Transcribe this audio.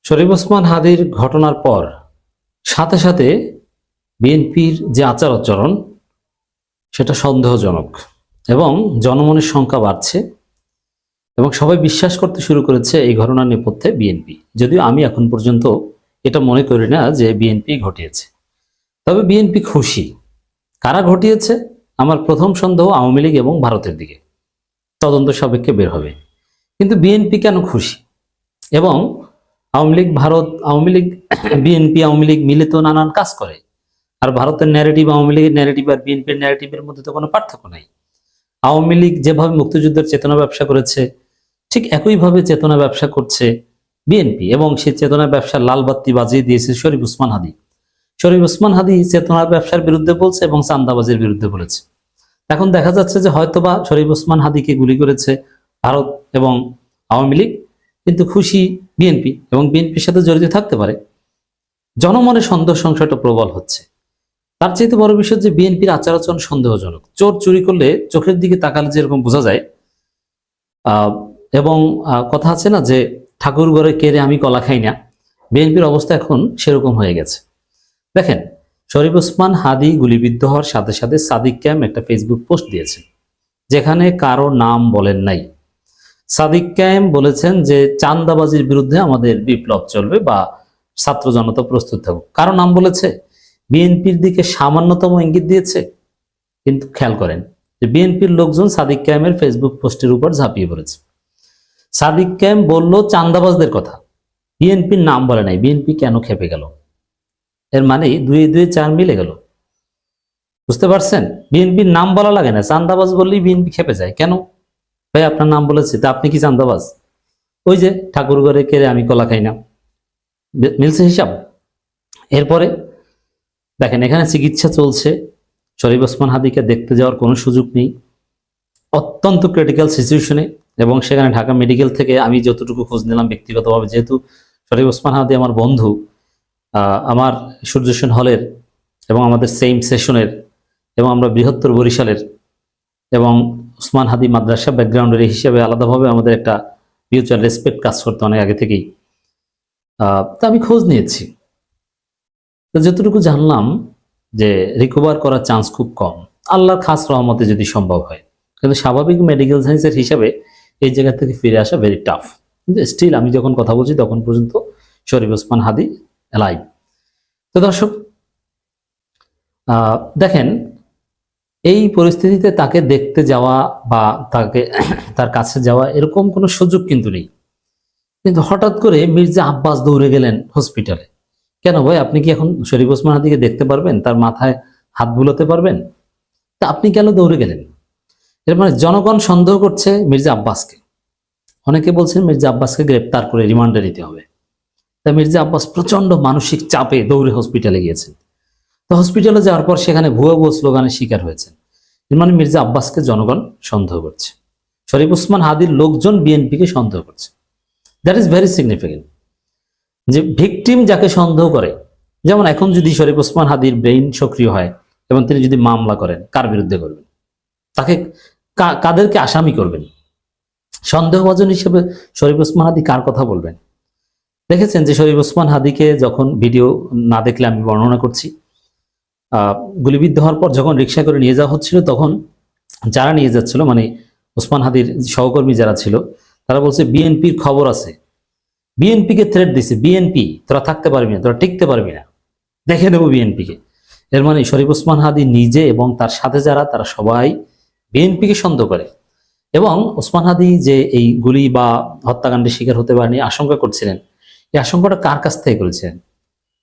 শরীফ ওসমান হাদির ঘটনার পর সাথে সাথে বিএনপির যে আচার আচরণ সেটা সন্দেহজনক এবং জনমনের সংখ্যা বাড়ছে এবং সবাই বিশ্বাস করতে শুরু করেছে এই ঘটনার নেপথ্যে বিএনপি। যদিও আমি এখন পর্যন্ত এটা মনে করি না যে বিএনপি ঘটিয়েছে, তবে বিএনপি খুশি। কারা ঘটিয়েছে? আমার প্রথম সন্দেহ আওয়ামী লীগ এবং ভারতের দিকে, তদন্ত সাপেক্ষে বের হবে। কিন্তু বিএনপি কেন খুশি? এবং আওয়ামী লীগ ভারত, আওয়ামী লীগ বিএনপি, আওয়ামী লীগ মিলে তো নানান কাজ করে। আর ভারতের ন্যারেটিভ, আওয়ামী লীগের ন্যারেটিভ আর বিএনপির ন্যারেটিভের মধ্যে তো কোনো পার্থক্য নাই। আওয়ামী লীগ যেভাবে মুক্তিযুদ্ধের চেতনা ব্যবসা করেছে, ঠিক একইভাবে চেতনা ব্যবসা করছে বিএনপি, এবং সেই চেতনা ব্যবসার লাল বাতি বাজিয়ে দিয়েছে শরীফ ওসমান হাদি। শরীফ ওসমান হাদি চেতনার ব্যবসার বিরুদ্ধে বলছে এবং চাঁদাবাজির বিরুদ্ধে বলেছে। এখন দেখা যাচ্ছে যে হয়তোবা শরীফ ওসমান হাদিকে গুলি করেছে ভারত এবং আওয়ামী লীগ, কিন্তু খুশি বিএনপি এবং বিএনপির সাথে জড়িত থাকতে পারে। জনমনে সন্দেহ সংশয়টা প্রবল হচ্ছে। তার চাইতে বড় বিষয় যে বিএনপির আচার আচরণ সন্দেহজনক। চোর চুরি করলে চোখের দিকে তাকালে যেরকম বোঝা যায়, এবং কথা আছে না যে ঠাকুর ঘরে কেড়ে আমি কলা খাই না, বিএনপির অবস্থা এখন সেরকম হয়ে গেছে। দেখেন, শরীফ ওসমান হাদি গুলিবিদ্ধ হওয়ার সাথে সাথে সাদিক ক্যাম একটা ফেসবুক পোস্ট দিয়েছেন যেখানে কারো নাম বলেন নাই। সাদিক ক্যাম বলেছেন যে চাঁদাবাজির বিরুদ্ধে আমাদের বিপ্লব চলবে বা ছাত্র জনতা প্রস্তুত থাকুক। কারো নাম বলেছে? বিএনপির দিকে সামান্যতম ইঙ্গিত দিয়েছে। কিন্তু খেয়াল করেন যে বিএনপির লোকজন সাদিক ক্যামের ফেসবুক পোস্টের উপর ঝাঁপিয়ে পড়েছে। সাদিক ক্যাম বলল চাঁদাবাজদের কথা, বিএনপির নাম বলে নাই। বিএনপি কেন খেপে গেল? এর মানে 2 2 4 মিলে গেল। বুঝতে পারছেন? বিএনপির নাম বলা লাগে না, চাঁদাবাজ বললেই বিএনপি খেপে যায়। কেন ভাই? আপনার নাম বলেছে, তা আপনি কি চাঁদাবাজ? ওই যে ঠাকুর ঘরে কেড়ে আমি কলা খাই না, মিলছে হিসাব। এরপরে দেখেন, এখানে চিকিৎসা চলছে, শরীফ ওসমান হাদিকে দেখতে যাওয়ার কোনো সুযোগ নেই, অত্যন্ত ক্রিটিক্যাল সিচুয়েশনে। এবং সেখানে ঢাকা মেডিকেল থেকে আমি যতটুকু খোঁজ নিলাম ব্যক্তিগতভাবে, যেহেতু শরীফ ওসমান হাদি আমার বন্ধু, আমার সূর্যসেন হলের এবং আমাদের সেম সেশনের, এবং আমরা বৃহত্তর বরিশালের, এবং ওসমান হাদি মাদ্রাসা ব্যাকগ্রাউন্ডের হিসেবে আলাদাভাবে আমাদের একটা মিউচুয়াল রেসপেক্ট কাজ করতে অনেক আগে থেকেই। তা আমি খোঁজ নিয়েছি, তো যতটুকু জানলাম যে রিকভার করার চান্স খুব কম, আল্লাহর খাস রহমতে যদি সম্ভব হয়। কিন্তু স্বাভাবিক মেডিকেল সায়েন্সের হিসাবে এই জায়গা থেকে ফিরে আসা ভেরি টাফ। কিন্তু স্টিল আমি যখন কথা বলছি তখন পর্যন্ত শরীফ ওসমান হাদি অ্যালাইভ। তো দর্শক, দেখেন, এই পরিস্থিতিতে তাকে দেখতে যাওয়া বা তার কাছে যাওয়া এরকম কোনো সুযোগ কিন্তু নেই। কিন্তু হঠাৎ করে মির্জা আব্বাস দৌড়ে গেলেন হসপিটালে। কেন ভাই? আপনি কি এখন শরীফ ওসমান হাদিকে দেখতে পারবেন? তার মাথায় হাত বুলাতে পারবেন? তা আপনি কেন দৌড়ে গেলেন? এর মানে জনগণ সন্দেহ করছে মির্জা আব্বাসকে। অনেকে বলছেন মির্জা আব্বাসকে গ্রেপ্তার করে রিমান্ডে নিতে হবে। তা মির্জা আব্বাস প্রচন্ড মানসিক চাপে দৌড়ে হসপিটালে গিয়েছেন। তো হসপিটালে যাওয়ার পর সেখানে ভুয়া ভুয়া স্লোগানের শিকার হয়েছেন। এর মানে মির্জা আব্বাসকে জনগণ সন্দেহ করছে, শরীফ ওসমান হাদির লোকজন বিএনপিকে সন্দেহ করছে। That is very significant. যে ভিকটিম যাকে সন্দেহ করে, যেমন এখন যদি শরীফ ওসমান হাদির ব্রেইন সক্রিয় হয় এবং তিনি যদি মামলা করেন, কার বিরুদ্ধে করবেন? তাকে কাদেরকে আসামি করবেন? সন্দেহভাজন হিসেবে শরীফ ওসমান হাদি কার কথা বলবেন? দেখেছেন যে শরীফ ওসমান হাদিকে যখন ভিডিও না দেখলে আমি বর্ণনা করছি, গুলিবিদ্ধ হওয়ার পর যখন রিক্সা করে নিয়ে যাওয়া হচ্ছিল, তখন যারা নিয়ে যাচ্ছিল, মানে ওসমান হাদির সহকর্মী যারা ছিল, তারা বলছে বিএনপির খবর আছে, বিএনপিকে থ্রেট দিছে, বিএনপি তোরা থাকতে পারবি না, তোরা টিকতে পারবি না, দেখে দেবো বিএনপিকে। এর মানে শরীফ ওসমান হাদি নিজে এবং তার সাথে যারা, তারা সবাই বিএনপিকে সন্দেহ করে। এবং ওসমান হাদি যে এই গুলি বা হত্যাকাণ্ডের শিকার হতে পারেনি আশঙ্কা করছিলেন, এই আশঙ্কাটা কার কাছ থেকে করেছিলেন?